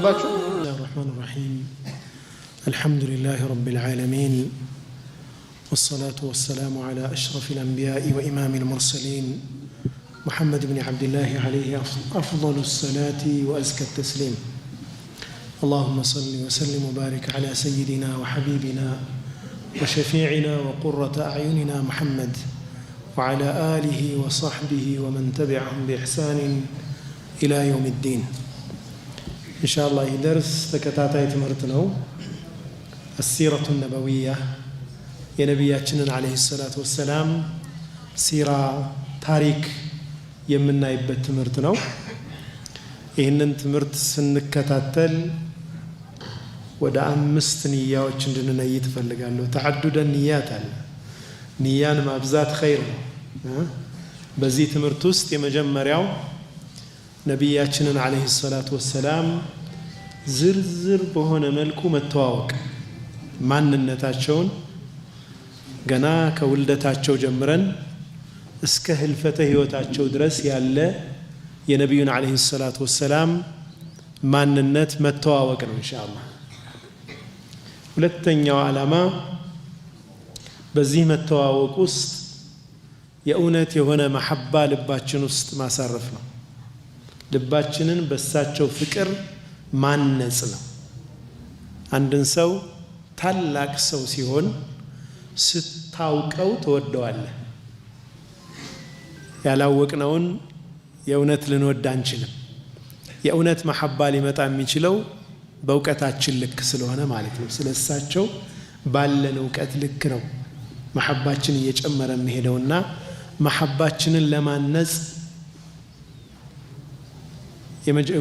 بسم الله الرحمن الرحيم الحمد لله رب العالمين والصلاة والسلام على أشرف الأنبياء وإمام المرسلين محمد بن عبد الله عليه أفضل الصلاة وأزكى التسليم اللهم صل وسلم وبارك على سيدنا وحبيبنا وشفيعنا وقرة أعيننا محمد وعلى آله وصحبه ومن تبعهم بإحسان إلى يوم الدين إن شاء الله درس تكتاتي تمرتنا السيرة النبوية يا نبياتنا عليه الصلاة والسلام سيرة تاريخ يمنا يبت تمرتنا إهنن تمرت سنكتاتل ودا أمست نياوش عندنا يتفلق له تعدد النيات نيان مابزات خير بزي تمرتوست يمجمّرياو نبياتنا عليه الصلاة والسلام زرزر بهون ملكو متواوق مان النتاچون غنا كولدتاچو جمرن اسك هلفته هيوتاچو درس ياله የነብዩን عليه الصلاة والسلام ማንነት መተዋወቅ ነው ኢንሻአላህ ሁለተኛው ዓላማ በዚህ መተዋወቅ ውስጥ የእውነት የሆነ መሐባ ልባችን ውስጥ ማሳረፍ ነው ልባችንን በሳቸው ፍቅር ማነጽ ነው አንድን ሰው ታላቅ ሰው ሲሆን ስታውቀው ተወደዋለህ ያላወቅነውን የእውነት ልንወድ አንችልም የእውነት መሐባ ሊመጣ የሚችለው በእውቀታችን ልክ ስለሆነ ማለት ነው ስለሳቸው ባለን እውቀት ልክ ነው መሐባችን እየጨመረ የሚሄደውና መሐባችንን ለማነጽ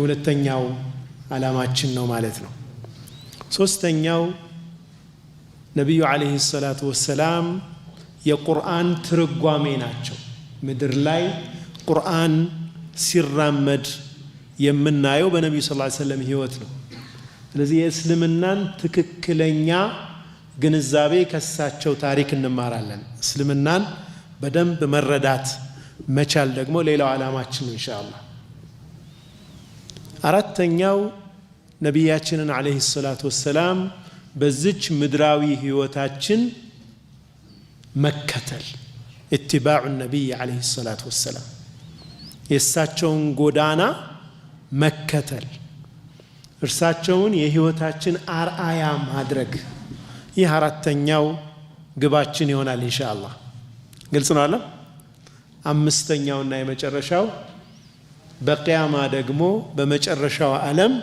ሁለተኛው ዓላማችን ነው ማለት ነው ሶስተኛው ነብዩ አለይሂ ሰላቱ ወሰላም የቁርአን ትርጓሜ ናቸው ምድር ላይ ቁርአን ሲራመድ የምናየው በነብዩ ሰለላሁ ዐለይሂ ወሰለም ህይወት ነው ስለዚህ የእስልምናን ትክክለኛ ግንዛቤ ከሳቸው ታሪክ እንማራለን እስልምናን በደንብ መረዳት መቻል ደግሞ ሌላው ዓላማችን ነው ኢንሻአላህ አራተኛው ነብያችንን አለይሂ ሰላቱ ወሰላም በዚች ምድራዊ ህይወታችን መከተል اتباع النبي عليه الصلاة والسلام የሳቸውን ጎዳና መከተል እርሳቸውን የህይወታችን አርአያ ማድረግ ይህ አራተኛው ግባችን ይሆናል ኢንሻአላህ ግልጽ ነው አይደል አምስተኛውና የመጨረሻው በቂያማ ደግሞ በመጨረሻው ዓለም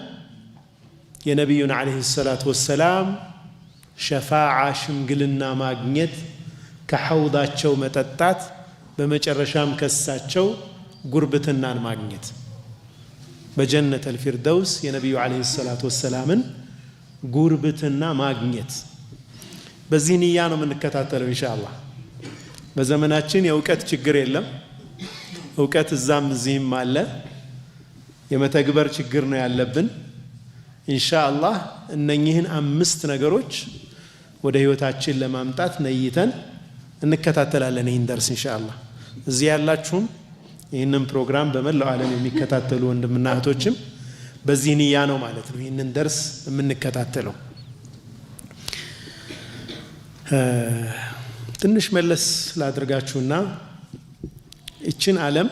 የነብዩን አለይሂ ሰላቱ ወሰላም ሸፋዓ ሽምግልና ማግኘት ከሐውዳቸው መጠጣት በመጨረሻም ከሳቸው ጉርብትናን ማግኘት በጀነት الفردوس የነብዩ አለይሂ ሰላቱ ወሰላምን ጉርብትና ማግኘት በዚህ ንያ ነው የምንከታተለው ኢንሻአላህ በዘመናችን የእውቀት ችግር የለም እውቀት እዛም እዚህም አለ የመተግበር ችግር ነው ያለብን ኢንሻአላህ እነኚህን አምስት ነገሮች ወደ ህይወታችን ለማምጣት ነይተን እንከታተላለን ይህን ደርስ ኢንሻአላህ እዚህ ያላችሁም ይህንን ፕሮግራም በመላው ዓለም የሚከታተሉ ወንድምና እህቶችም በዚህ ንያ ነው ማለት ነው ይህንን ደርስ የምንከታተለው ትንሽ መለስ ላድርጋችሁና እችን ዓለም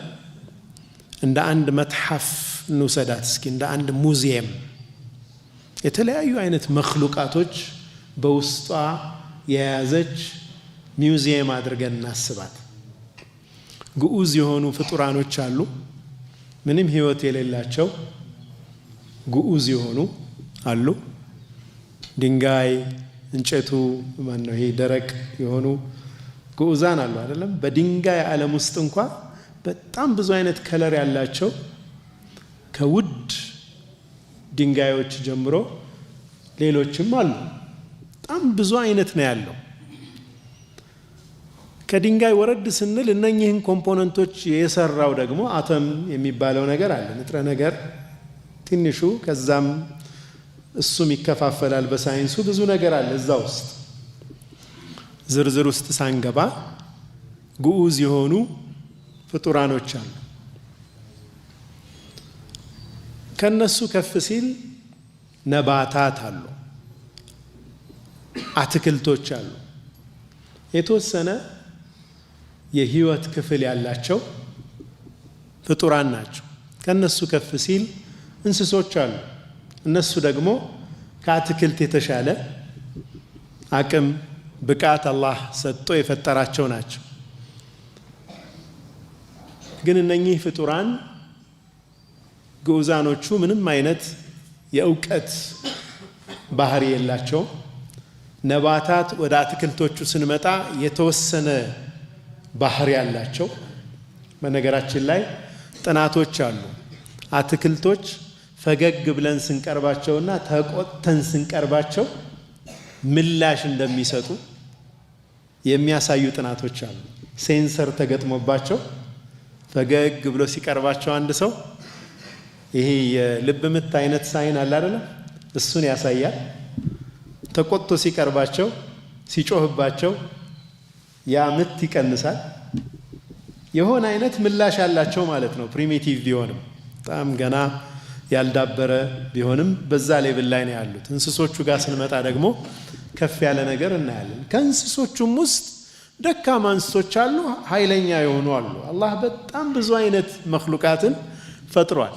እንደ አንድ መትሐፍ እንውሰዳት እስኪ እንደ አንድ ሙዚየም የተለያዩ አይነት መخلوቃቶች በውስጧ የያዘች ሚውዚየም አድርገን እናስባት ግዑዝ የሆኑ ፍጡራኖች አሉ ምንም ህይወት የሌላቸው ግዑዝ የሆኑ አሉ ድንጋይ እንጨቱ ማነው ይሄ ደረቅ የሆኑ ግዑዛን አሉ አይደለም በድንጋይ ዓለም ውስጥ እንኳን በጣም ብዙ አይነት ከለር ያላቸው ከውድ ድንጋዮች ጀምሮ ሌሎችም አሉ በጣም ብዙ አይነት ነው ያለው ከድንጋይ ወረድ ስንል እነኚህን ኮምፖነንቶች የሰራው ደግሞ አተም የሚባለው ነገር አለ ንጥረ ነገር ትንሹ ከዛም እሱም ይከፋፈላል በሳይንሱ ብዙ ነገር አለ እዛ ውስጥ ዝርዝር ውስጥ ሳንገባ ግዑዝ የሆኑ ፍጡራኖች አሉ ከነሱ ከፍ ሲል ነባታት አሉ፣ አትክልቶች አሉ። የተወሰነ የህይወት ክፍል ያላቸው ፍጡራን ናቸው። ከነሱ ከፍ ሲል እንስሶች አሉ። እነሱ ደግሞ ከአትክልት የተሻለ አቅም ብቃት አላህ ሰጥቶ የፈጠራቸው ናቸው። ግን እነኚህ ፍጡራን ግዑዛኖቹ ምንም አይነት የእውቀት ባህሪ የላቸውም። ነባታት ወደ አትክልቶቹ ስንመጣ የተወሰነ ባህሪ ያላቸው። በነገራችን ላይ ጥናቶች አሉ። አትክልቶች ፈገግ ብለን ስንቀርባቸውና ተቆጥተን ስንቀርባቸው ምላሽ እንደሚሰጡ የሚያሳዩ ጥናቶች አሉ። ሴንሰር ተገጥሞባቸው ፈገግ ብሎ ሲቀርባቸው አንድ ሰው ይሄ የልብ ምት አይነት ሳይን አለ አይደል? እሱን ያሳያል። ተቆጥቶ ሲቀርባቸው ሲጮህባቸው ያ ምት ይቀንሳል። የሆነ አይነት ምላሽ አላቸው ማለት ነው። ፕሪሚቲቭ ቢሆንም በጣም ገና ያልዳበረ ቢሆንም በዛ ሌቭል ላይ ነው ያሉት። እንስሶቹ ጋር ስንመጣ ደግሞ ከፍ ያለ ነገር እናያለን። ከእንስሶቹም ውስጥ ደካማ እንስሶች አሉ፣ ኃይለኛ የሆኑ አሉ። አላህ በጣም ብዙ አይነት መክሉቃትን ፈጥሯል።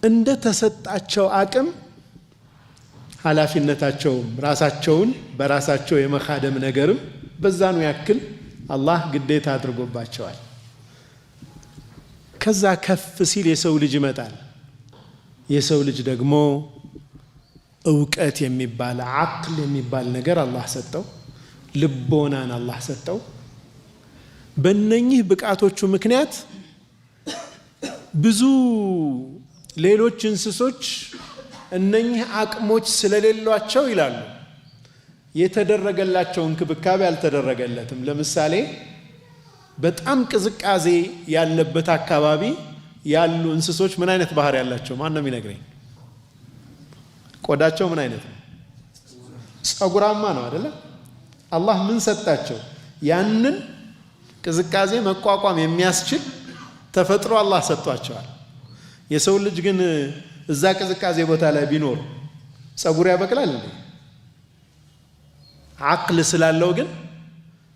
እንደ ተሰጣቸው አቅም ኃላፊነታቸውም ራሳቸውን በራሳቸው የመካደም ነገርም በዛኑ ያክል አላህ ግዴታ አድርጎባቸዋል። ከዛ ከፍ ሲል የሰው ልጅ ይመጣል። የሰው ልጅ ደግሞ እውቀት የሚባል አቅል የሚባል ነገር አላህ ሰጠው። ልቦናን አላህ ሰጠው። በእነኚህ ብቃቶቹ ምክንያት ብዙ ሌሎች እንስሶች እነኚህ አቅሞች ስለሌሏቸው ይላሉ የተደረገላቸው እንክብካቤ አልተደረገለትም። ለምሳሌ በጣም ቅዝቃዜ ያለበት አካባቢ ያሉ እንስሶች ምን አይነት ባህሪ ያላቸው? ማን ነው የሚነግረኝ? ቆዳቸው ምን አይነት ነው? ጸጉራማ ነው አይደለ? አላህ ምን ሰጣቸው? ያንን ቅዝቃዜ መቋቋም የሚያስችል ተፈጥሮ አላህ ሰጥቷቸዋል። የሰው ልጅ ግን እዛ ቅዝቃዜ ቦታ ላይ ቢኖር ጸጉር ያበቅላል እንዴ? አቅል ስላለው ግን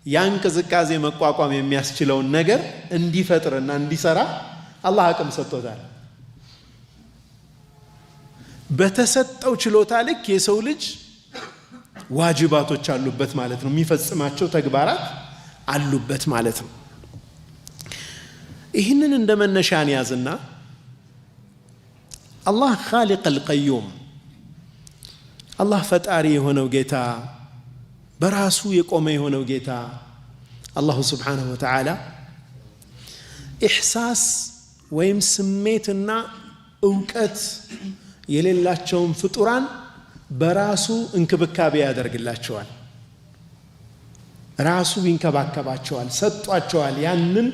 ያን ቅዝቃዜ መቋቋም የሚያስችለውን ነገር እንዲፈጥርና እንዲሰራ አላህ አቅም ሰጥቶታል። በተሰጠው ችሎታ ልክ የሰው ልጅ ዋጅባቶች አሉበት ማለት ነው። የሚፈጽማቸው ተግባራት አሉበት ማለት ነው። ይህንን እንደ መነሻን ያዝና አላህ ኻሊቅ አልቀዩም፣ አላህ ፈጣሪ የሆነው ጌታ፣ በራሱ የቆመ የሆነው ጌታ አላሁ ስብሓነሁ ወተዓላ ኢሕሳስ ወይም ስሜትና እውቀት የሌላቸውን ፍጡራን በራሱ እንክብካቤ ያደርግላቸዋል። ራሱ ይንከባከባቸዋል፣ ሰጧቸዋል። ያንን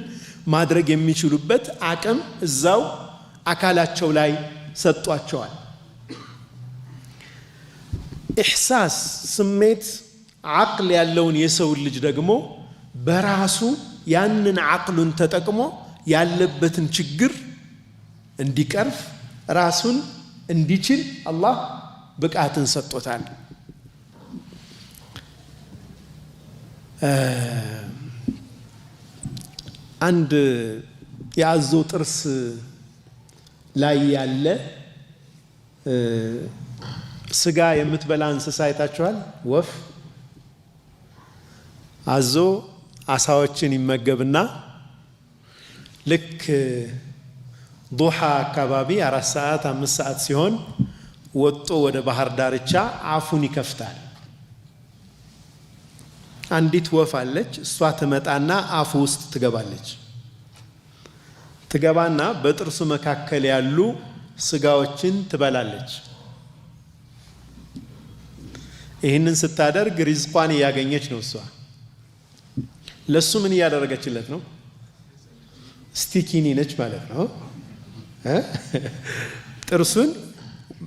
ማድረግ የሚችሉበት አቅም እዛው አካላቸው ላይ ሰጧቸዋል። ኢሕሳስ ስሜት አቅል ያለውን የሰው ልጅ ደግሞ በራሱ ያንን አቅሉን ተጠቅሞ ያለበትን ችግር እንዲቀርፍ ራሱን እንዲችል አላህ ብቃትን ሰጥቶታል። አንድ የአዞ ጥርስ ላይ ያለ ስጋ የምትበላ እንስሳ አይታችኋል? ወፍ። አዞ አሳዎችን ይመገብና ልክ ዱሃ አካባቢ 4 ሰዓት 5 ሰዓት ሲሆን ወጦ ወደ ባህር ዳርቻ አፉን ይከፍታል። አንዲት ወፍ አለች። እሷ ትመጣና አፉ ውስጥ ትገባለች። ትገባና በጥርሱ መካከል ያሉ ስጋዎችን ትበላለች። ይህንን ስታደርግ ሪዝቋን እያገኘች ነው። እሷ ለሱ ምን እያደረገችለት ነው? ስቲኪኒ ነች ማለት ነው።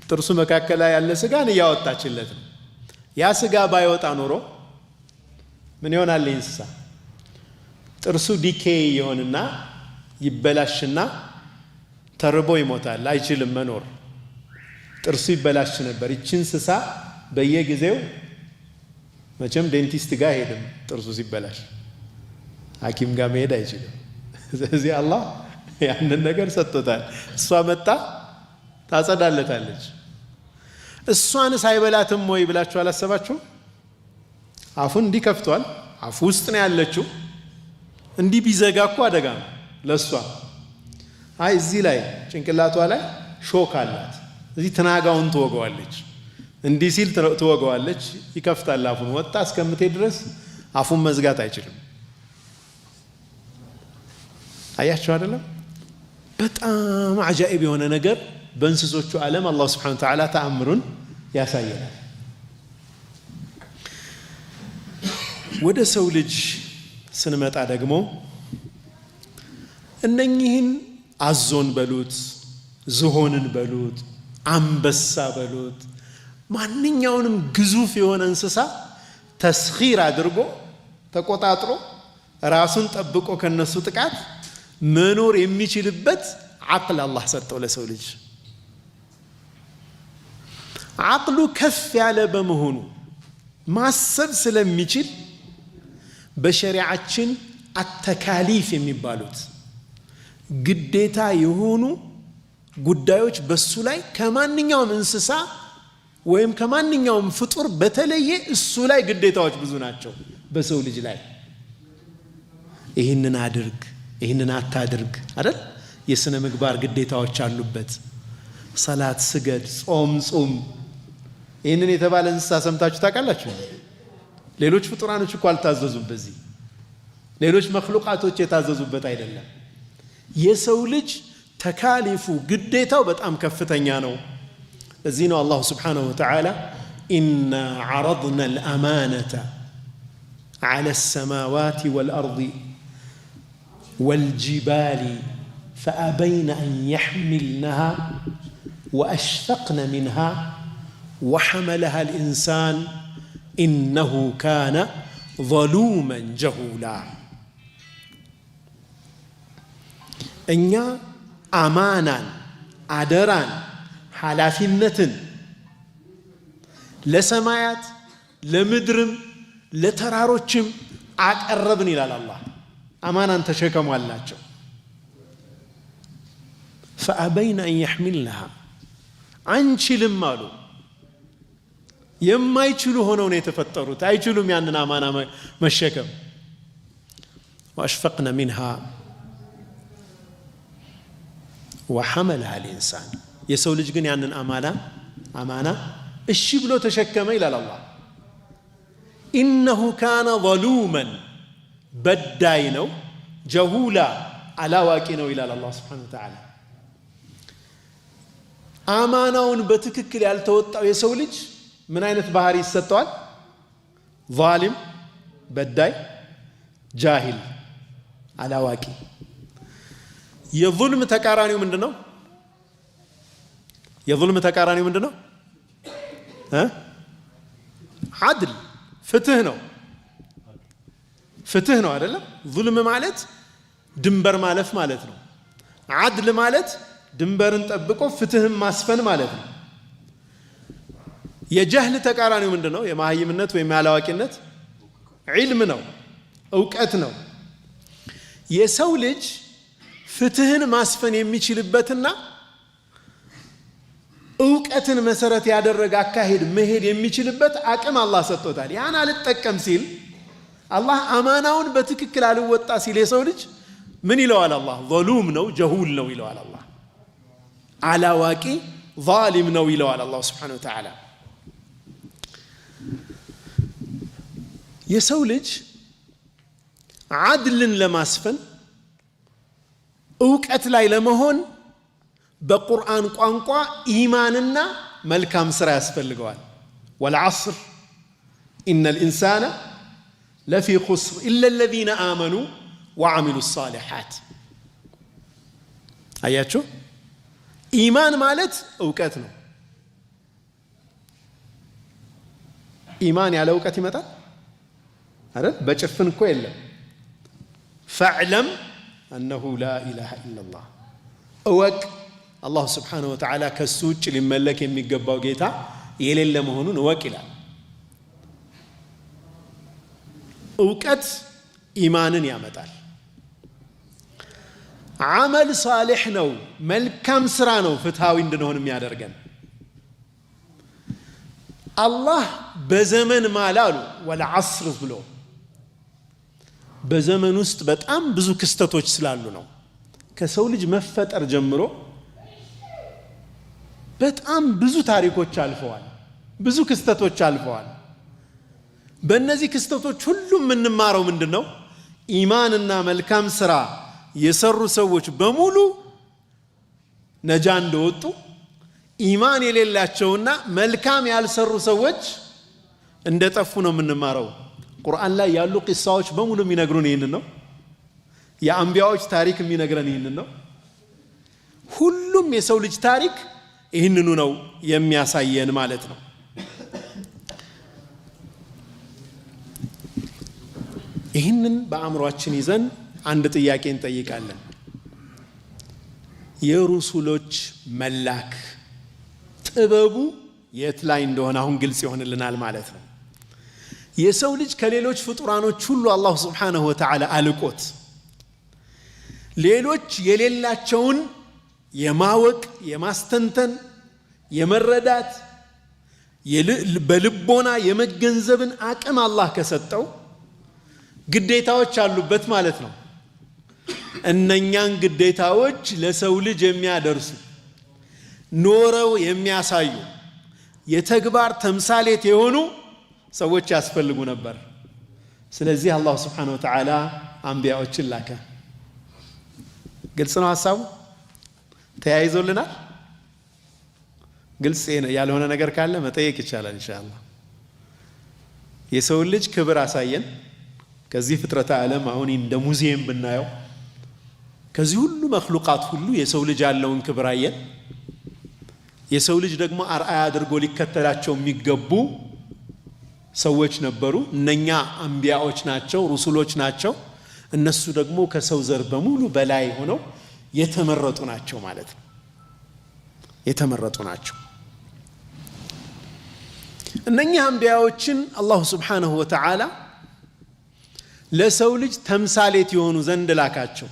ጥርሱ መካከል ላይ ያለ ስጋን እያወጣችለት ነው። ያ ስጋ ባይወጣ ኖሮ ምን ይሆናል? እንስሳ ጥርሱ ዲኬይ ይሆንና ይበላሽና ተርቦ ይሞታል አይችልም መኖር ጥርሱ ይበላሽ ነበር ይችን እንስሳ በየጊዜው መቼም ዴንቲስት ጋር ሄድም ጥርሱ ሲበላሽ ሐኪም ጋር መሄድ አይችልም ስለዚህ አላህ ያንን ነገር ሰጥቶታል እሷ መጣ ታጸዳለታለች እሷን ሳይበላትም ወይ ብላችሁ አላሰባችሁ አፉን እንዲህ ከፍቷል አፉ ውስጥ ነው ያለችው እንዲህ ቢዘጋ እኮ አደጋ ነው ለሷ አይ እዚህ ላይ ጭንቅላቷ ላይ ሾክ አላት እዚህ ትናጋውን ትወገዋለች እንዲህ ሲል ትወገዋለች ይከፍታል አፉን ወጣ እስከምትሄድ ድረስ አፉን መዝጋት አይችልም አያችሁ አይደለም በጣም አጃኢብ የሆነ ነገር በእንስሶቹ ዓለም አላህ Subhanahu Wa Ta'ala ተአምሩን ያሳየናል ወደ ሰው ልጅ ስንመጣ ደግሞ እነኚህን አዞን በሉት ዝሆንን በሉት አንበሳ በሉት ማንኛውንም ግዙፍ የሆነ እንስሳ ተስኺር አድርጎ ተቆጣጥሮ ራሱን ጠብቆ ከነሱ ጥቃት መኖር የሚችልበት አቅል አላህ ሰጠው ለሰው ልጅ አቅሉ ከፍ ያለ በመሆኑ ማሰብ ስለሚችል በሸሪዓችን አተካሊፍ የሚባሉት ግዴታ የሆኑ ጉዳዮች በሱ ላይ ከማንኛውም እንስሳ ወይም ከማንኛውም ፍጡር በተለየ እሱ ላይ ግዴታዎች ብዙ ናቸው በሰው ልጅ ላይ ይህንን አድርግ ይህንን አታድርግ አይደል የስነ ምግባር ግዴታዎች አሉበት ሰላት ስገድ ጾም ጾም ይህንን የተባለ እንስሳ ሰምታችሁ ታውቃላችሁ ሌሎች ፍጡራኖች እኮ አልታዘዙም በዚህ ሌሎች መክሉቃቶች የታዘዙበት አይደለም የሰው ልጅ ተካሊፉ ግዴታው በጣም ከፍተኛ ነው ለዚህ ነው አላህ Subhanahu Wa Ta'ala إنا عرضنا الأمانة على السماوات والأرض والجبال فأبين أن يحملنها وأشفقن منها وحملها الإنسان إنه كان ظلوما جهولا إنيا أمانا عدران حلافنة لسمايات لمدرم لتراروچم أقربني إلى الله أمانا تشكموا الله فأبين أن يحملنها አንችልም አሉ የማይችሉ ሆነው ነው የተፈጠሩት አይችሉም ያንን አማና መሸከም واشفقنا منها وحملها الانسان የሰው ልጅ ግን ያንን አማና እሺ ብሎ ተሸከመ ይላል አላህ انه كان ظلوما በዳይ ነው ጀሁላ አላዋቂ ነው ይላል አላህ Subhanahu Wa Ta'ala አማናውን በትክክል ያልተወጣው የሰው ልጅ ምን አይነት ባህሪ ይሰጠዋል ዛሊም በዳይ ጃሂል አላዋቂ የظلم ተቃራኒው ምንድነው የظلم ተቃራኒው ምንድነው عدل ፍትህ ነው አይደለም ظلم ማለት ድንበር ማለፍ ማለት ነው عدل ማለት ድንበርን ጠብቆ ፍትህን ማስፈን ማለት ነው የጀህል ተቃራኒው ምንድነው የማህይምነት ወይ ያላዋቂነት ዒልም ነው ዕውቀት ነው የሰው ልጅ ፍትህን ማስፈን የሚችልበትና ዕውቀትን መሰረት ያደረገ አካሄድ መሄድ የሚችልበት አቅም አላህ ሰጥቶታል ያን አልተጠቀም ሲል አላህ አማናውን በትክክል አልወጣ ሲል የሰው ልጅ ምን ይለዋል አላህ ظلوم ነው ጀሁል ነው ይለዋል አላህ አላዋቂ ظالم ነው ይለዋል አላህ Subhanahu Wa Ta'ala የሰው ልጅ عدልን ለማስፈን ዕውቀት ላይ ለመሆን በቁርአን ቋንቋ ኢማንና መልካም ስራ ያስፈልገዋል والعصر إن الإنسان لفي خسر إلا الذين آمنوا وعملوا الصالحات አያችሁ ኢማን ማለት ዕውቀት ነው ኢማን ያለ ዕውቀት ይመጣል አይደል በጭፍን እኮ የለም فاعلم أنه لا إله إلا الله እወቅ አላህ ስብሓነሁ ወተዓላ ከሱ ውጭ ሊመለክ የሚገባው ጌታ የሌለ መሆኑን እወቅ ይላል። እውቀት ኢማንን ያመጣል። አመል ሳሊሕ ነው፣ መልካም ስራ ነው ፍትሃዊ እንድንሆን የሚያደርገን። አላህ በዘመን ማላሉ ወልዐስር ብሎ በዘመን ውስጥ በጣም ብዙ ክስተቶች ስላሉ ነው። ከሰው ልጅ መፈጠር ጀምሮ በጣም ብዙ ታሪኮች አልፈዋል፣ ብዙ ክስተቶች አልፈዋል። በእነዚህ ክስተቶች ሁሉም የምንማረው ምንድነው? ኢማንና መልካም ስራ የሰሩ ሰዎች በሙሉ ነጃ እንደወጡ፣ ኢማን የሌላቸውና መልካም ያልሰሩ ሰዎች እንደጠፉ ነው የምንማረው። ቁርአን ላይ ያሉ ቂሳዎች በሙሉ የሚነግሩን ይህንን ነው። የአንቢያዎች ታሪክ የሚነግረን ይህንን ነው። ሁሉም የሰው ልጅ ታሪክ ይህንኑ ነው የሚያሳየን ማለት ነው። ይህንን በአእምሯችን ይዘን አንድ ጥያቄ እንጠይቃለን። የሩሱሎች መላክ ጥበቡ የት ላይ እንደሆነ አሁን ግልጽ ይሆንልናል ማለት ነው። የሰው ልጅ ከሌሎች ፍጡራኖች ሁሉ አላህ ስብሓነሁ ወተዓላ አልቆት ሌሎች የሌላቸውን የማወቅ፣ የማስተንተን፣ የመረዳት፣ በልቦና የመገንዘብን አቅም አላህ ከሰጠው ግዴታዎች አሉበት ማለት ነው። እነኛን ግዴታዎች ለሰው ልጅ የሚያደርሱ ኖረው የሚያሳዩ የተግባር ተምሳሌት የሆኑ ሰዎች ያስፈልጉ ነበር። ስለዚህ አላህ ስብሓነሁ ወተዓላ አንቢያዎችን ላከ። ግልጽ ነው ሐሳቡ? ተያይዞልናል? ግልጽ ያልሆነ ነገር ካለ መጠየቅ ይቻላል ኢንሻአላህ። የሰው ልጅ ክብር አሳየን። ከዚህ ፍጥረተ ዓለም አሁን እንደ ሙዚየም ብናየው ከዚህ ሁሉ መክሉቃት ሁሉ የሰው ልጅ ያለውን ክብር አየን። የሰው ልጅ ደግሞ አርአያ አድርጎ ሊከተላቸው የሚገቡ ሰዎች ነበሩ። እነኛ አንቢያዎች ናቸው፣ ሩሱሎች ናቸው። እነሱ ደግሞ ከሰው ዘር በሙሉ በላይ ሆነው የተመረጡ ናቸው ማለት ነው። የተመረጡ ናቸው። እነኛ አንቢያዎችን አላሁ ስብሓነሁ ወተዓላ ለሰው ልጅ ተምሳሌት የሆኑ ዘንድ ላካቸው።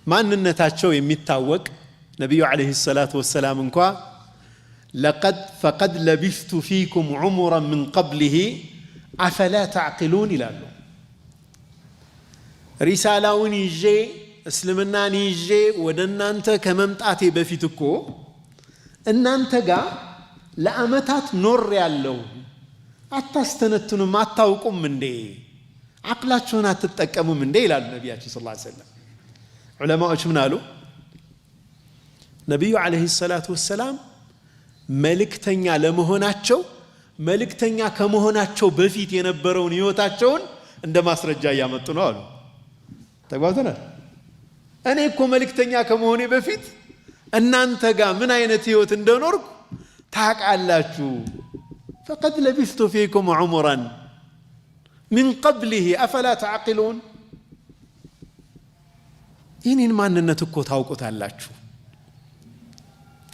ማንነታቸው የሚታወቅ ነቢዩ ዓለይሂ ሰላቱ ወሰላም እንኳ ፈቀድ ለቢስቱ ፊኩም ዑሙረን ምን ቀብሊሂ አፈላ ተዕቂሉን ይላሉ። ሪሳላውን ይዤ እስልምናን ይዤ ወደ እናንተ ከመምጣቴ በፊት እኮ እናንተ ጋር ለዓመታት ኖር ያለው አታስተነትኑም? አታውቁም እንዴ? አቅላችሁን አትጠቀሙም እንዴ? ይላሉ ነቢያችን ሰለላሁ ዐለይሂ ወሰለም። ዑለማዎች ምን አሉ? ነቢዩ ዓለይሂ ሰላቱ ወሰላም መልእክተኛ ለመሆናቸው መልእክተኛ ከመሆናቸው በፊት የነበረውን ህይወታቸውን እንደ ማስረጃ እያመጡ ነው አሉ። ተግባብተናል? እኔ እኮ መልእክተኛ ከመሆኔ በፊት እናንተ ጋር ምን አይነት ህይወት እንደኖርኩ ታውቃላችሁ። ፈቀድ ለቢስቱ ፊኩም ዑሙራን ሚን ቀብሊሂ አፈላ ተዕቂሉን። ይህንን ማንነት እኮ ታውቁታላችሁ።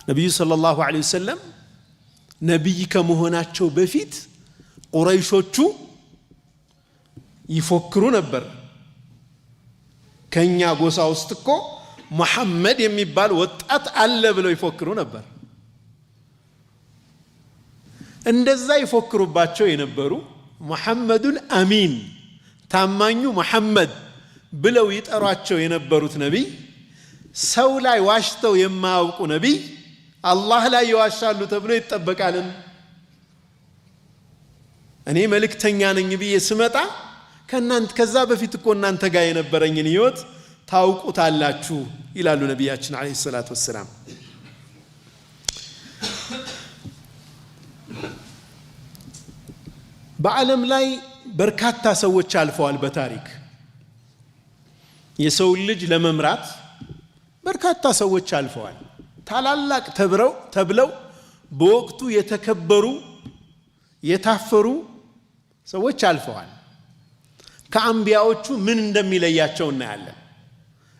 ነቢዩ ሰለላሁ ዐለይሂ ወሰለም ነቢይ ከመሆናቸው በፊት ቁረይሾቹ ይፎክሩ ነበር። ከኛ ጎሳ ውስጥ እኮ መሐመድ የሚባል ወጣት አለ ብለው ይፎክሩ ነበር። እንደዛ ይፎክሩባቸው የነበሩ ሙሐመዱል አሚን ታማኙ መሐመድ ብለው ይጠሯቸው የነበሩት ነቢይ ሰው ላይ ዋሽተው የማያውቁ ነቢይ አላህ ላይ ይዋሻሉ ተብሎ ይጠበቃልን? እኔ መልእክተኛ ነኝ ብዬ ስመጣ ከዛ በፊት እኮ እናንተ ጋር የነበረኝን ህይወት ታውቁታላችሁ ይላሉ ነቢያችን ዓለይሂ ሰላቱ ወሰላም። በዓለም ላይ በርካታ ሰዎች አልፈዋል በታሪክ የሰው ልጅ ለመምራት በርካታ ሰዎች አልፈዋል። ታላላቅ ተብለው በወቅቱ የተከበሩ የታፈሩ ሰዎች አልፈዋል። ከአንቢያዎቹ ምን እንደሚለያቸው እናያለን።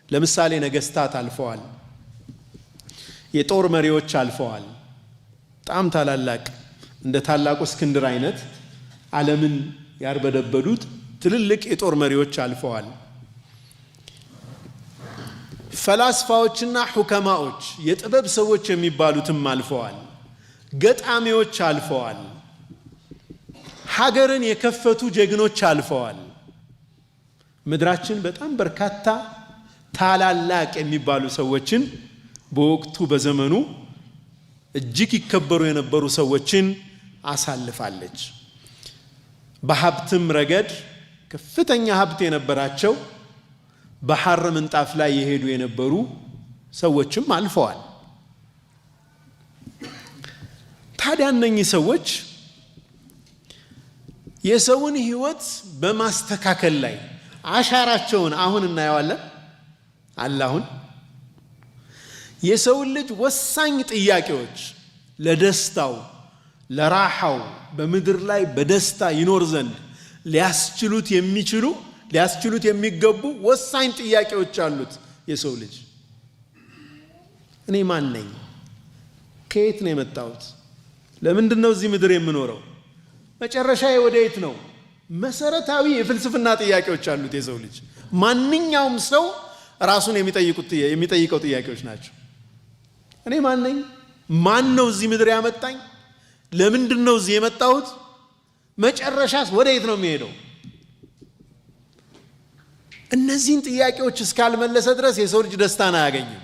ለምሳሌ ነገስታት አልፈዋል፣ የጦር መሪዎች አልፈዋል። በጣም ታላላቅ እንደ ታላቁ እስክንድር አይነት ዓለምን ያርበደበዱት ትልልቅ የጦር መሪዎች አልፈዋል። ፈላስፋዎችና ሁከማዎች የጥበብ ሰዎች የሚባሉትም አልፈዋል። ገጣሚዎች አልፈዋል። ሀገርን የከፈቱ ጀግኖች አልፈዋል። ምድራችን በጣም በርካታ ታላላቅ የሚባሉ ሰዎችን በወቅቱ በዘመኑ እጅግ ይከበሩ የነበሩ ሰዎችን አሳልፋለች። በሀብትም ረገድ ከፍተኛ ሀብት የነበራቸው በሐር ምንጣፍ ላይ የሄዱ የነበሩ ሰዎችም አልፈዋል። ታዲያ እነኚህ ሰዎች የሰውን ሕይወት በማስተካከል ላይ አሻራቸውን አሁን እናየዋለን። አላሁን የሰውን ልጅ ወሳኝ ጥያቄዎች ለደስታው ለራሓው በምድር ላይ በደስታ ይኖር ዘንድ ሊያስችሉት የሚገቡ ወሳኝ ጥያቄዎች አሉት የሰው ልጅ። እኔ ማን ነኝ? ከየት ነው የመጣሁት? ለምንድን ነው እዚህ ምድር የምኖረው? መጨረሻዬ ወደ የት ነው? መሰረታዊ የፍልስፍና ጥያቄዎች አሉት የሰው ልጅ። ማንኛውም ሰው ራሱን የሚጠይቀው ጥያቄዎች ናቸው። እኔ ማን ነኝ? ማን ነው እዚህ ምድር ያመጣኝ? ለምንድን ነው እዚህ የመጣሁት? መጨረሻስ ወደ የት ነው የሚሄደው? እነዚህን ጥያቄዎች እስካልመለሰ ድረስ የሰው ልጅ ደስታን አያገኝም።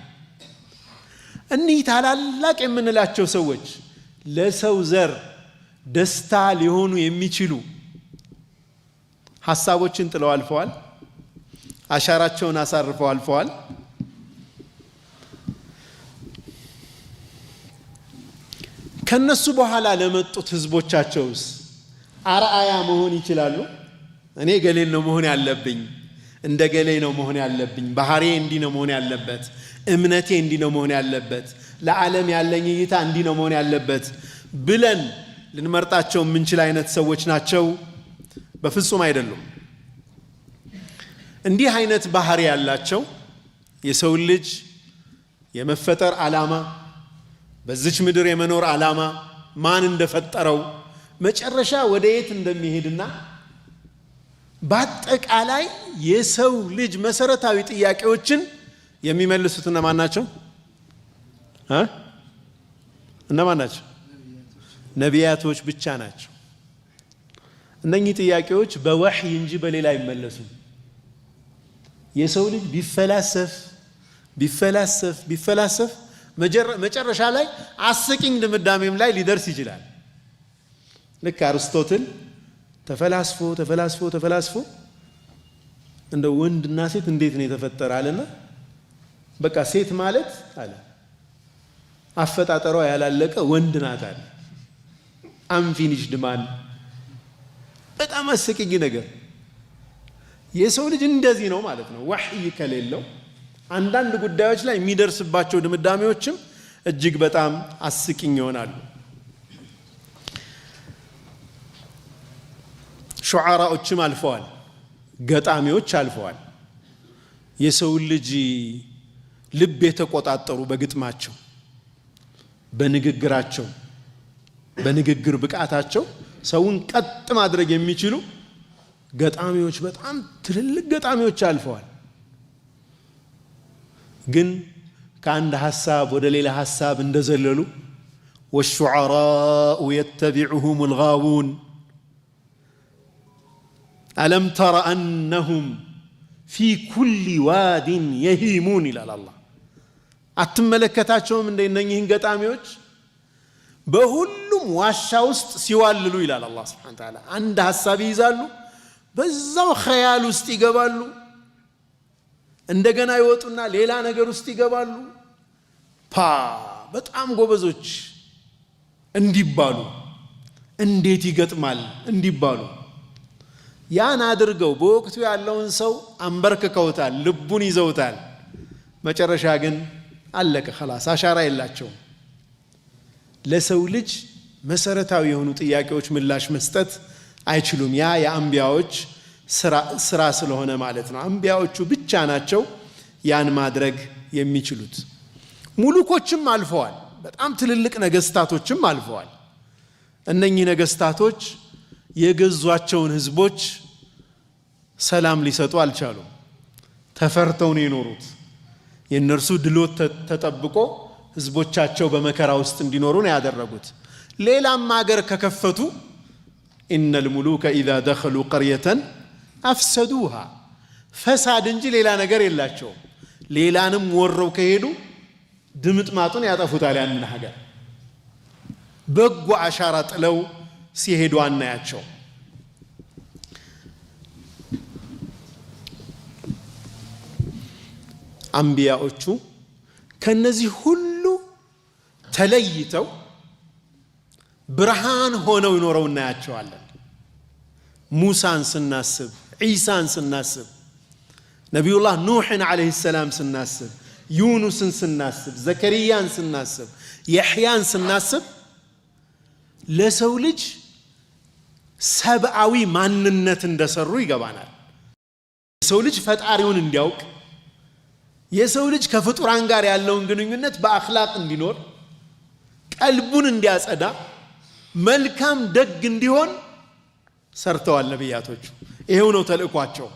እኒህ ታላላቅ የምንላቸው ሰዎች ለሰው ዘር ደስታ ሊሆኑ የሚችሉ ሐሳቦችን ጥለው አልፈዋል። አሻራቸውን አሳርፈው አልፈዋል። ከነሱ በኋላ ለመጡት ህዝቦቻቸውስ አርአያ መሆን ይችላሉ? እኔ ገሌል ነው መሆን ያለብኝ፣ እንደ ገሌ ነው መሆን ያለብኝ፣ ባህሬ እንዲህ ነው መሆን ያለበት፣ እምነቴ እንዲህ ነው መሆን ያለበት፣ ለዓለም ያለኝ እይታ እንዲህ ነው መሆን ያለበት ብለን ልንመርጣቸው የምንችል አይነት ሰዎች ናቸው? በፍጹም አይደሉም። እንዲህ አይነት ባህሪ ያላቸው የሰው ልጅ የመፈጠር ዓላማ፣ በዚች ምድር የመኖር ዓላማ፣ ማን እንደፈጠረው፣ መጨረሻ ወደ የት እንደሚሄድና በአጠቃላይ የሰው ልጅ መሰረታዊ ጥያቄዎችን የሚመልሱት እነማን ናቸው? እነማን ናቸው? ነቢያቶች ብቻ ናቸው። እነኚህ ጥያቄዎች በወህይ እንጂ በሌላ አይመለሱም። የሰው ልጅ ቢፈላሰፍ መጨረሻ ላይ አስቂኝ ድምዳሜም ላይ ሊደርስ ይችላል። ልክ አርስቶትል ተፈላስፎ እንደ ወንድና ሴት እንዴት ነው የተፈጠረ አለና በቃ ሴት ማለት አለ አፈጣጠሯ ያላለቀ ወንድ ናት አለ። አንፊኒሽድ ማን። በጣም አስቂኝ ነገር። የሰው ልጅ እንደዚህ ነው ማለት ነው። ወህይ ከሌለው አንዳንድ ጉዳዮች ላይ የሚደርስባቸው ድምዳሜዎችም እጅግ በጣም አስቂኝ ይሆናሉ። ሹዓራዎችም አልፈዋል፣ ገጣሚዎች አልፈዋል። የሰው ልጅ ልብ የተቆጣጠሩ በግጥማቸው፣ በንግግራቸው፣ በንግግር ብቃታቸው ሰውን ቀጥ ማድረግ የሚችሉ ገጣሚዎች፣ በጣም ትልልቅ ገጣሚዎች አልፈዋል። ግን ከአንድ ሐሳብ ወደ ሌላ ሐሳብ እንደዘለሉ ወሹዓራኡ የተቢዑሁም ልጋውን አለም ተረ አነሁም ፊ ኩል ዋዲን የሂሙን ይላል አላህ። አትመለከታቸውም እንደነኚህን ገጣሚዎች በሁሉም ዋሻ ውስጥ ሲዋልሉ ይላል አላህ ሱብሓነሁ ወተዓላ። አንድ ሐሳብ ይይዛሉ፣ በዛው ኸያል ውስጥ ይገባሉ፣ እንደገና ይወጡና ሌላ ነገር ውስጥ ይገባሉ። በጣም ጎበዞች እንዲባሉ፣ እንዴት ይገጥማል እንዲባሉ ያን አድርገው በወቅቱ ያለውን ሰው አንበርክከውታል፣ ልቡን ይዘውታል። መጨረሻ ግን አለቀ፣ خلاص አሻራ የላቸውም። ለሰው ልጅ መሰረታዊ የሆኑ ጥያቄዎች ምላሽ መስጠት አይችሉም። ያ የአንቢያዎች ስራ ስለሆነ ማለት ነው። አንቢያዎቹ ብቻ ናቸው ያን ማድረግ የሚችሉት። ሙሉኮችም አልፈዋል። በጣም ትልልቅ ነገስታቶችም አልፈዋል። እነኚህ ነገስታቶች የገዟቸውን ህዝቦች ሰላም ሊሰጡ አልቻሉም። ተፈርተው ነው የኖሩት። የእነርሱ ድሎት ተጠብቆ ህዝቦቻቸው በመከራ ውስጥ እንዲኖሩ ነው ያደረጉት። ሌላም ሀገር ከከፈቱ ኢነል ሙሉከ ኢዛ ደኸሉ ቀርየተን አፍሰዱሃ፣ ፈሳድ እንጂ ሌላ ነገር የላቸውም። ሌላንም ወረው ከሄዱ ድምጥማጡን ያጠፉታል ያንን ሀገር። በጎ አሻራ ጥለው ሲሄዱ አናያቸው። አንቢያዎቹ ከነዚህ ሁሉ ተለይተው ብርሃን ሆነው ይኖረው እናያቸዋለን። ሙሳን ስናስብ፣ ዒሳን ስናስብ፣ ነቢዩላህ ኑሕን ዓለይሂ ሰላም ስናስብ፣ ዩኑስን ስናስብ፣ ዘከርያን ስናስብ፣ የሕያን ስናስብ ለሰው ልጅ ሰብአዊ ማንነት እንደሰሩ ይገባናል። የሰው ልጅ ፈጣሪውን እንዲያውቅ፣ የሰው ልጅ ከፍጡራን ጋር ያለውን ግንኙነት በአኽላቅ እንዲኖር፣ ቀልቡን እንዲያጸዳ፣ መልካም ደግ እንዲሆን ሰርተዋል ነቢያቶቹ። ይሄው ነው ተልእኳቸው።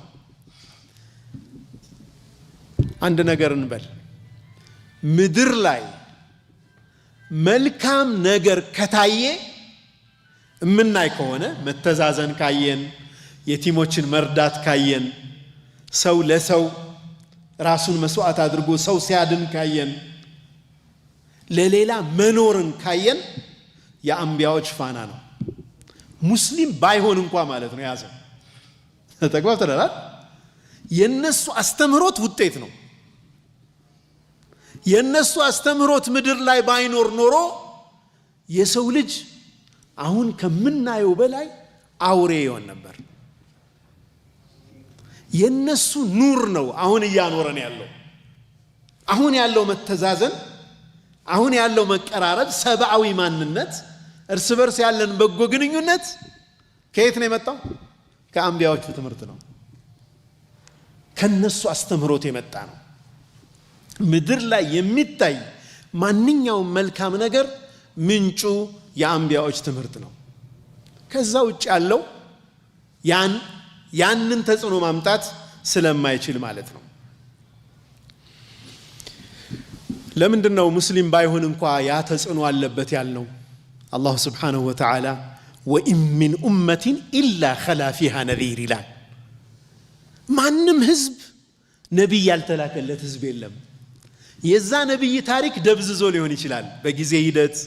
አንድ ነገር እንበል፣ ምድር ላይ መልካም ነገር ከታየ እምናይ ከሆነ፣ መተዛዘን ካየን፣ የቲሞችን መርዳት ካየን፣ ሰው ለሰው ራሱን መስዋዕት አድርጎ ሰው ሲያድን ካየን፣ ለሌላ መኖርን ካየን የአንቢያዎች ፋና ነው። ሙስሊም ባይሆን እንኳ ማለት ነው ያዘው። ተግባብተናል። የነሱ አስተምህሮት ውጤት ነው። የነሱ አስተምህሮት ምድር ላይ ባይኖር ኖሮ የሰው ልጅ አሁን ከምናየው በላይ አውሬ ይሆን ነበር። የነሱ ኑር ነው አሁን እያኖረን ያለው። አሁን ያለው መተዛዘን፣ አሁን ያለው መቀራረብ፣ ሰብአዊ ማንነት፣ እርስ በርስ ያለን በጎ ግንኙነት ከየት ነው የመጣው? ከአንቢያዎቹ ትምህርት ነው። ከነሱ አስተምህሮት የመጣ ነው። ምድር ላይ የሚታይ ማንኛውም መልካም ነገር ምንጩ የአንቢያዎች ትምህርት ነው። ከዛ ውጭ ያለው ያንን ተጽዕኖ ማምጣት ስለማይችል ማለት ነው። ለምንድነው ሙስሊም ባይሆን እንኳ ያ ተጽዕኖ አለበት ያልነው? አላሁ ስብሓነሁ ወተዓላ ወኢን ሚን ኡመቲን ኢላ ኸላ ፊሃ ነዚር ይላል። ማንም ህዝብ ነቢይ ያልተላከለት ህዝብ የለም። የዛ ነቢይ ታሪክ ደብዝዞ ሊሆን ይችላል በጊዜ ሂደት።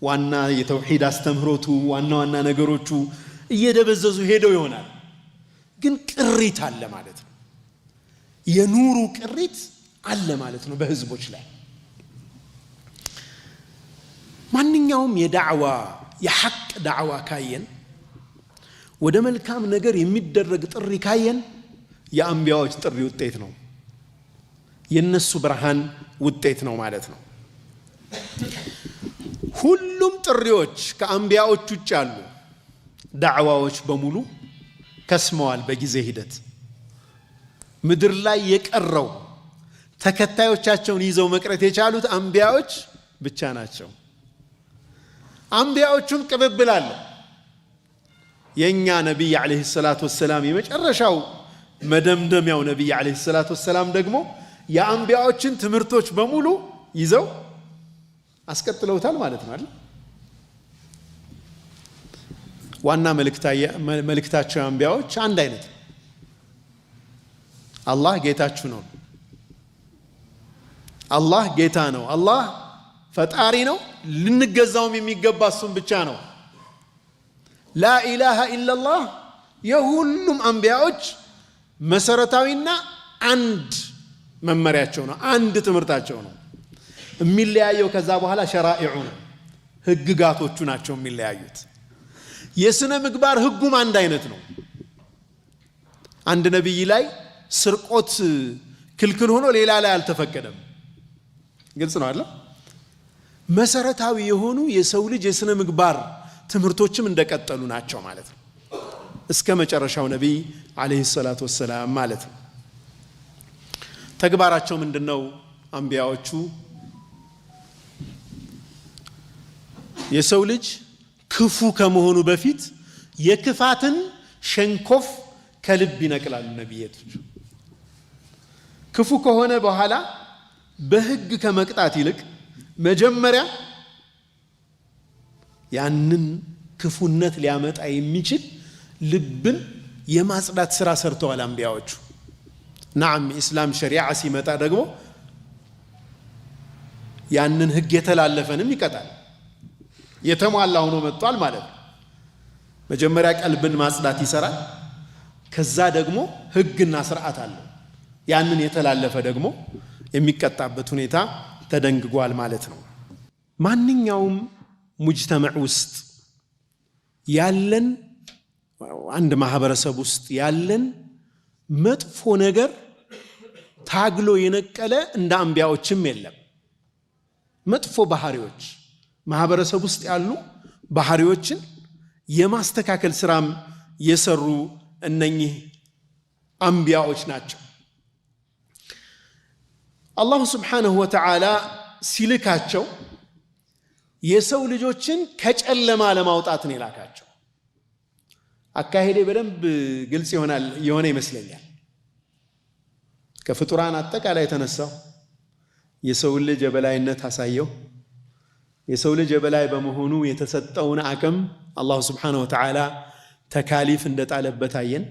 ዋና የተውሂድ አስተምህሮቱ፣ ዋና ዋና ነገሮቹ እየደበዘዙ ሄደው ይሆናል። ግን ቅሪት አለ ማለት ነው። የኑሩ ቅሪት አለ ማለት ነው በህዝቦች ላይ። ማንኛውም የዳዕዋ የሐቅ ዳዕዋ ካየን፣ ወደ መልካም ነገር የሚደረግ ጥሪ ካየን የአንቢያዎች ጥሪ ውጤት ነው። የነሱ ብርሃን ውጤት ነው ማለት ነው። ሁሉም ጥሪዎች ከአንቢያዎች ውጭ ያሉ ዳዕዋዎች በሙሉ ከስመዋል በጊዜ ሂደት። ምድር ላይ የቀረው ተከታዮቻቸውን ይዘው መቅረት የቻሉት አንቢያዎች ብቻ ናቸው። አንቢያዎቹም ቅብብል አለ። የኛ ነብይ አለይሂ ሰላቱ ወሰላም የመጨረሻው መደምደሚያው ነብይ አለይሂ ሰላቱ ወሰላም ደግሞ የአንቢያዎችን ትምህርቶች በሙሉ ይዘው አስቀጥለውታል ማለት ነው አይደል? ዋና መልእክታቸው አንቢያዎች አንድ አይነት ነው። አላህ ጌታችሁ ነው። አላህ ጌታ ነው። አላህ ፈጣሪ ነው። ልንገዛውም የሚገባ እሱም ብቻ ነው። ላ ኢላሃ ኢላላህ የሁሉም አንቢያዎች መሰረታዊና አንድ መመሪያቸው ነው። አንድ ትምህርታቸው ነው። የሚለያየው ከዛ በኋላ ሸራኢዑ ነው፣ ህግጋቶቹ ናቸው የሚለያዩት። የስነ ምግባር ህጉም አንድ አይነት ነው። አንድ ነብይ ላይ ስርቆት ክልክል ሆኖ ሌላ ላይ አልተፈቀደም። ግልጽ ነው አይደል? መሰረታዊ የሆኑ የሰው ልጅ የስነ ምግባር ትምህርቶችም እንደቀጠሉ ናቸው ማለት ነው፣ እስከ መጨረሻው ነብይ አለይሂ ሰላቱ ወሰላም ማለት ነው። ተግባራቸው ምንድነው? አንቢያዎቹ የሰው ልጅ ክፉ ከመሆኑ በፊት የክፋትን ሸንኮፍ ከልብ ይነቅላሉ ነቢያቶች። ክፉ ከሆነ በኋላ በህግ ከመቅጣት ይልቅ መጀመሪያ ያንን ክፉነት ሊያመጣ የሚችል ልብን የማጽዳት ስራ ሰርተዋል አንቢያዎቹ። ናም ኢስላም ሸሪዓ ሲመጣ ደግሞ ያንን ህግ የተላለፈንም ይቀጣል። የተሟላ ሆኖ መጥቷል ማለት ነው። መጀመሪያ ቀልብን ማጽዳት ይሰራል። ከዛ ደግሞ ህግና ስርዓት አለው። ያንን የተላለፈ ደግሞ የሚቀጣበት ሁኔታ ተደንግጓል ማለት ነው። ማንኛውም ሙጅተመዕ ውስጥ ያለን አንድ ማህበረሰብ ውስጥ ያለን መጥፎ ነገር ታግሎ የነቀለ እንደ አንቢያዎችም የለም። መጥፎ ባህሪዎች ማህበረሰብ ውስጥ ያሉ ባህሪዎችን የማስተካከል ስራም የሰሩ እነኚህ አንቢያዎች ናቸው። አላሁ ስብሓነሁ ወተዓላ ሲልካቸው የሰው ልጆችን ከጨለማ ለማውጣት ነው የላካቸው። አካሄዴ በደንብ ግልጽ የሆነ ይመስለኛል። ከፍጡራን አጠቃላይ የተነሳው የሰው ልጅ የበላይነት አሳየው። የሰው ልጅ የበላይ በመሆኑ የተሰጠውን አቅም አላሁ ስብሓነሁ ወተዓላ ተካሊፍ እንደጣለበት አየን።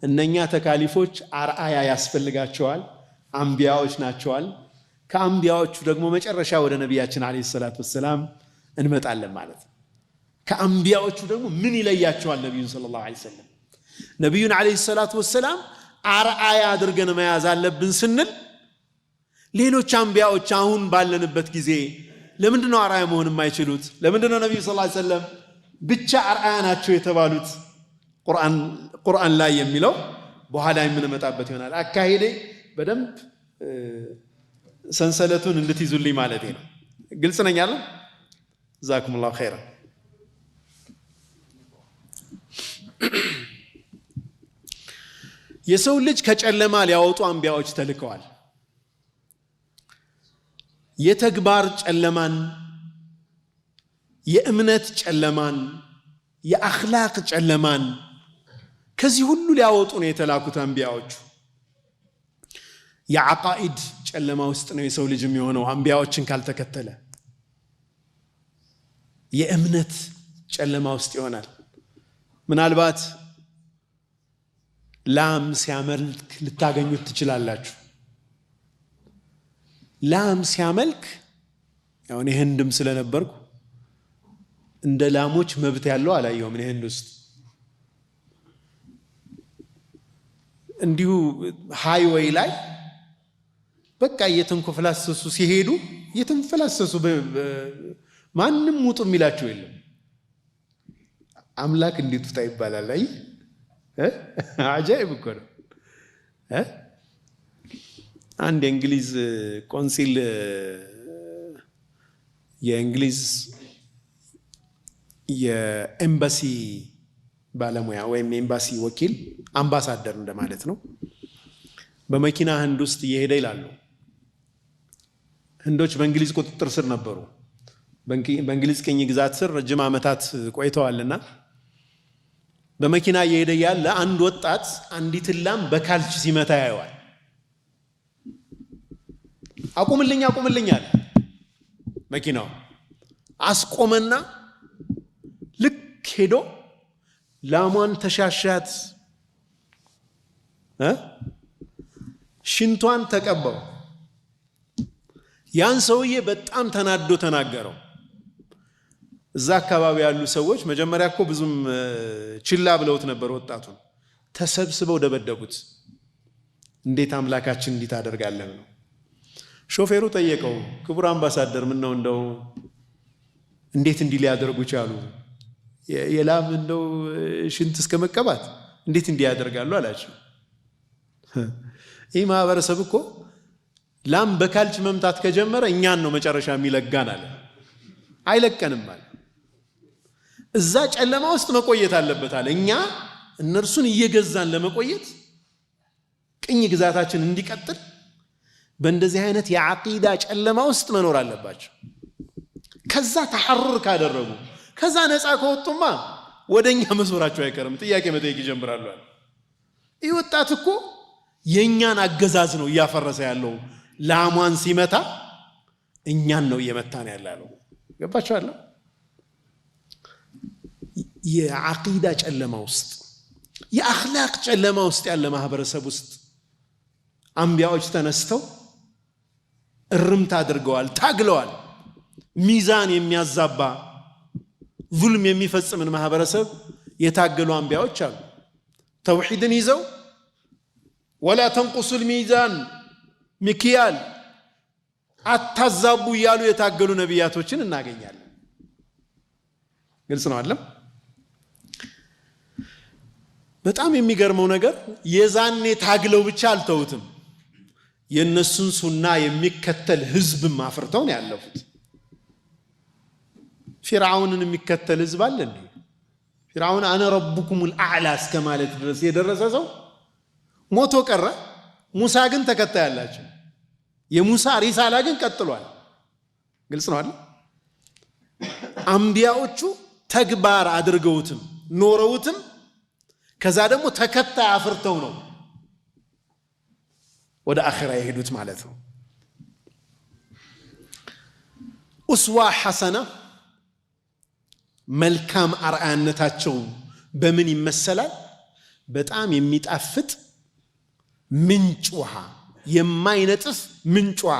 እነኛ ተካሊፎች አርአያ ያስፈልጋቸዋል፣ አንቢያዎች ናቸዋል። ከአንቢያዎቹ ደግሞ መጨረሻ ወደ ነቢያችን አለይሂ ሰላቱ ወሰላም እንመጣለን ማለት ነው። ከአንቢያዎቹ ደግሞ ምን ይለያቸዋል ነቢዩን ሰለላሁ ዐለይሂ ወሰለም? ነቢዩን አለይሂ ሰላቱ ወሰላም አርአያ አድርገን መያዝ አለብን ስንል ሌሎች አንቢያዎች አሁን ባለንበት ጊዜ ለምንድነው አርአያ መሆን የማይችሉት? ለምንድነው ነቢዩ ሰለላሁ ዐለይሂ ወሰለም ብቻ አርአያ ናቸው የተባሉት? ቁርአን ላይ የሚለው በኋላ የምንመጣበት ይሆናል። አካሄዴ በደንብ ሰንሰለቱን እንድትይዙልኝ ማለት ነው። ግልጽ ነኝ አለ። ጀዛኩሙላሁ ኸይራን። የሰው ልጅ ከጨለማ ሊያወጡ አንቢያዎች ተልከዋል። የተግባር ጨለማን፣ የእምነት ጨለማን፣ የአኽላቅ ጨለማን ከዚህ ሁሉ ሊያወጡ ነው የተላኩት አንቢያዎቹ። የዓቃኢድ ጨለማ ውስጥ ነው የሰው ልጅ የሚሆነው አንቢያዎችን ካልተከተለ። የእምነት ጨለማ ውስጥ ይሆናል። ምናልባት ላም ሲያመልክ ልታገኙት ትችላላችሁ። ላም ሲያመልክ ያው እኔ ህንድም ስለነበርኩ እንደ ላሞች መብት ያለው አላየሁም። እኔ ህንድ ውስጥ እንዲሁ ሃይዌይ ላይ በቃ እየተንኮፈላሰሱ ሲሄዱ እየተንፈላሰሱ ማንም ውጡ የሚላቸው የለም። አምላክ እንዴት ውጣ ይባላል? አይ አጃኢብ እኮ ነው። አንድ የእንግሊዝ ቆንሲል የእንግሊዝ የኤምባሲ ባለሙያ ወይም የኤምባሲ ወኪል አምባሳደር እንደማለት ነው። በመኪና ህንድ ውስጥ እየሄደ ይላሉ። ህንዶች በእንግሊዝ ቁጥጥር ስር ነበሩ። በእንግሊዝ ቅኝ ግዛት ስር ረጅም ዓመታት ቆይተዋልና በመኪና እየሄደ ያለ አንድ ወጣት አንዲት ላም በካልች ሲመታ ያየዋል። አቁምልኝ አቁምልኝ አለ። መኪናው አስቆመና ልክ ሄዶ ላሟን ተሻሻት፣ ሽንቷን ተቀባው። ያን ሰውዬ በጣም ተናዶ ተናገረው። እዛ አካባቢ ያሉ ሰዎች መጀመሪያ እኮ ብዙም ችላ ብለውት ነበር ወጣቱን። ተሰብስበው ደበደቡት። እንዴት አምላካችን እንዲህ ታደርጋለህ ነው። ሾፌሩ ጠየቀው፣ ክቡር አምባሳደር ምን ነው እንደው እንዴት እንዲህ ሊያደርጉ ቻሉ? የላም እንደው ሽንት እስከ መቀባት እንዴት እንዲህ ያደርጋሉ አላቸው። ይህ ማህበረሰብ እኮ ላም በካልች መምታት ከጀመረ እኛን ነው መጨረሻ የሚለጋን አለ። አይለቀንም አለ። እዛ ጨለማ ውስጥ መቆየት አለበት አለ። እኛ እነርሱን እየገዛን ለመቆየት ቅኝ ግዛታችን እንዲቀጥል በእንደዚህ አይነት የዓቂዳ ጨለማ ውስጥ መኖር አለባቸው። ከዛ ተሐሩር ካደረጉ ከዛ ነፃ ከወጡማ ወደኛ መዞራቸው አይቀርም ጥያቄ መጠየቅ ይጀምራሉ አለ ይህ ወጣት እኮ የኛን አገዛዝ ነው እያፈረሰ ያለው ላሟን ሲመታ እኛን ነው እየመታን ያለው ገባችኋል የዓቂዳ ጨለማ ውስጥ የአኽላቅ ጨለማ ውስጥ ያለ ማህበረሰብ ውስጥ አንቢያዎች ተነስተው እርምት አድርገዋል ታግለዋል ሚዛን የሚያዛባ ዙልም የሚፈጽምን ማህበረሰብ የታገሉ አንቢያዎች አሉ ተውሂድን ይዘው ولا تنقصوا الميزان ሚኪያል አታዛቡ ያሉ የታገሉ ነቢያቶችን እናገኛለን ግልጽ ነው አይደል በጣም የሚገርመው ነገር የዛኔ ታግለው ብቻ አልተውትም የነሱን ሱና የሚከተል ህዝብም አፍርተው ነው ያለፉት ፊርዓውንን የሚከተል ህዝብ አለ እንዴ ፊርዓውን አነ ረቡኩሙል አዕላ እስከማለት ድረስ የደረሰ ሰው ሞቶ ቀረ ሙሳ ግን ተከታይ ያላቸው የሙሳ ሪሳላ ግን ቀጥሏል ግልጽ ነው አይደል አንቢያዎቹ ተግባር አድርገውትም ኖረውትም ከዛ ደግሞ ተከታይ አፍርተው ነው ወደ አኺራ የሄዱት ማለት ነው ኡስዋ ሐሰና መልካም አርአያነታቸው በምን ይመሰላል በጣም የሚጣፍጥ ምንጭ ውሃ የማይነጥፍ ምንጭ ውሃ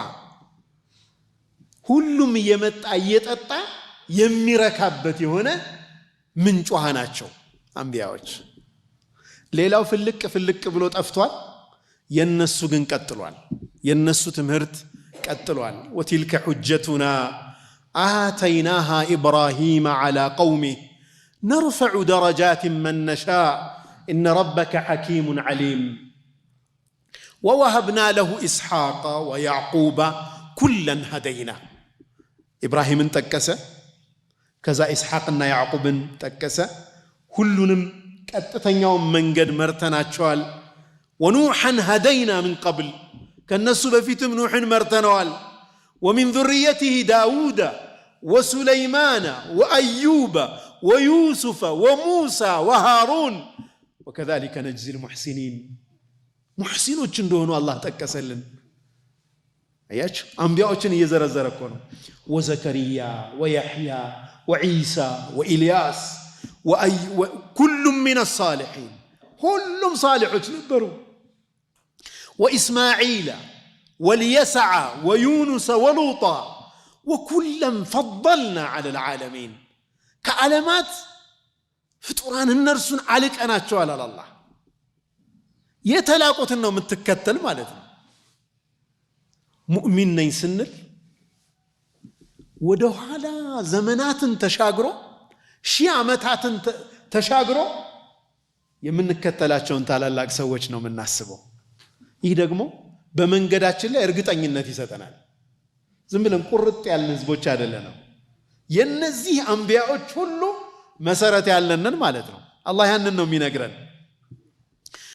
ሁሉም እየመጣ እየጠጣ የሚረካበት የሆነ ምንጭ ውሃ ናቸው አንቢያዎች ሌላው ፍልቅ ብሎ ጠፍቷል የነሱ ግን ቀጥሏል የነሱ ትምህርት ቀጥሏል ወትልከ ሁጀቱና آتيناها إبراهيم على قومه نرفع درجات من نشاء إن ربك حكيم عليم ووهبنا له إسحاق ويعقوب كلا هدينا إبراهيم تكسى كذا إسحاقنا يعقوب تكسى كلهم كتتنيوم من قد مرتنا شوال ونوحا هدينا من قبل كالناس بفيتم نوح مرتنوال ومن ذريته داود وسليمان وأيوب ويوسف وموسى وهارون وكذلك نجزي المحسنين محسنون جندونه الله تكسلن أيش أنبياء يزرزركونه وزكريا ويحيى وعيسى وإلياس وكل من الصالحين كلهم صالح تنبروا وإسماعيل واليسع ويونس ولوطا وكلا فضلنا على العالمين كعلامات فطران النرسون عليك أنا أتشوال على الله يتلاقوت أنه متكتل مالتنا مؤمن يسنل ودوحالا زمنات تشاقرو شيامتات تشاقرو يمن كتلاتشون تعالى الله سوّجنا من ناسبو يدقمو በመንገዳችን ላይ እርግጠኝነት ይሰጠናል ዝም ብለን ቁርጥ ያልን ህዝቦች አይደለንም የነዚህ አንቢያዎች ሁሉ መሰረት ያለንን ማለት ነው አላህ ያንን ነው የሚነግረን